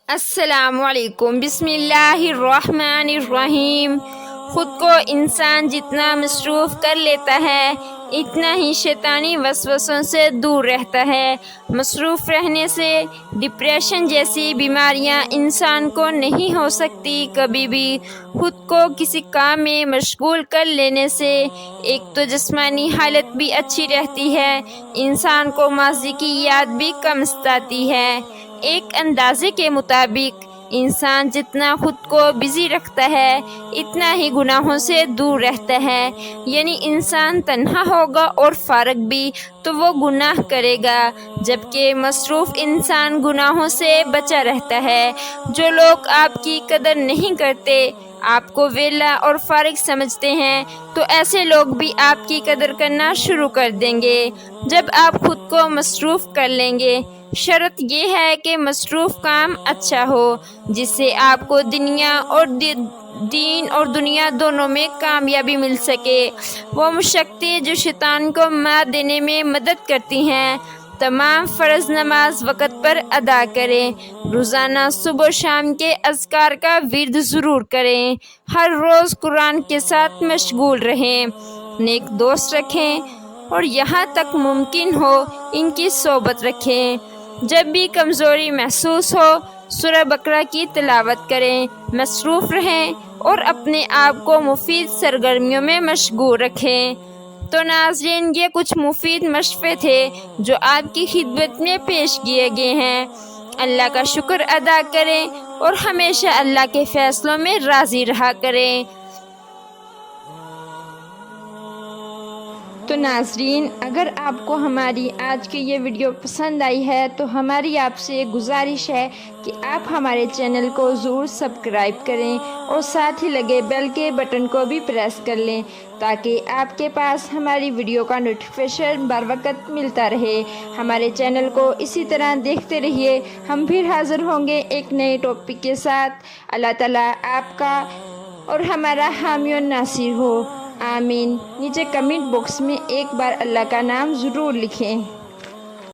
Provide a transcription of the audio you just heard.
السلام علیکم۔ بسم اللہ الرحمن الرحیم۔ خود کو انسان جتنا مصروف کر لیتا ہے اتنا ہی شیطانی وسوسوں سے دور رہتا ہے۔ مصروف رہنے سے ڈپریشن جیسی بیماریاں انسان کو نہیں ہو سکتی۔ کبھی بھی خود کو کسی کام میں مشغول کر لینے سے ایک تو جسمانی حالت بھی اچھی رہتی ہے، انسان کو ماضی کی یاد بھی کم ستاتی ہے۔ ایک اندازے کے مطابق انسان جتنا خود کو بزی رکھتا ہے اتنا ہی گناہوں سے دور رہتا ہے، یعنی انسان تنہا ہوگا اور فارغ بھی تو وہ گناہ کرے گا، جبکہ مصروف انسان گناہوں سے بچا رہتا ہے۔ جو لوگ آپ کی قدر نہیں کرتے، آپ کو ویلا اور فارغ سمجھتے ہیں، تو ایسے لوگ بھی آپ کی قدر کرنا شروع کر دیں گے جب آپ خود کو مصروف کر لیں گے۔ شرط یہ ہے کہ مصروف کام اچھا ہو جس سے آپ کو دین اور دنیا دونوں میں کامیابی مل سکے۔ وہ مشقتیں جو شیطان کو مات دینے میں مدد کرتی ہیں، تمام فرض نماز وقت پر ادا کریں، روزانہ صبح و شام کے اذکار کا ورد ضرور کریں، ہر روز قرآن کے ساتھ مشغول رہیں، نیک دوست رکھیں اور یہاں تک ممکن ہو ان کی صحبت رکھیں۔ جب بھی کمزوری محسوس ہو سورہ بقرہ کی تلاوت کریں، مصروف رہیں اور اپنے آپ کو مفید سرگرمیوں میں مشغول رکھیں۔ تو ناظرین، یہ کچھ مفید مشورے تھے جو آپ کی خدمت میں پیش کیے گئے ہیں۔ اللہ کا شکر ادا کریں اور ہمیشہ اللہ کے فیصلوں میں راضی رہا کریں۔ تو ناظرین، اگر آپ کو ہماری آج کی یہ ویڈیو پسند آئی ہے تو ہماری آپ سے گزارش ہے کہ آپ ہمارے چینل کو ضرور سبسکرائب کریں اور ساتھ ہی لگے بیل کے بٹن کو بھی پریس کر لیں تاکہ آپ کے پاس ہماری ویڈیو کا نوٹیفیکیشن بر وقت ملتا رہے۔ ہمارے چینل کو اسی طرح دیکھتے رہیے، ہم پھر حاضر ہوں گے ایک نئے ٹاپک کے ساتھ۔ اللہ تعالیٰ آپ کا اور ہمارا حامی و ناصر ہو، آمین۔ نیچے کمنٹ باکس میں ایک بار اللہ کا نام ضرور لکھیں۔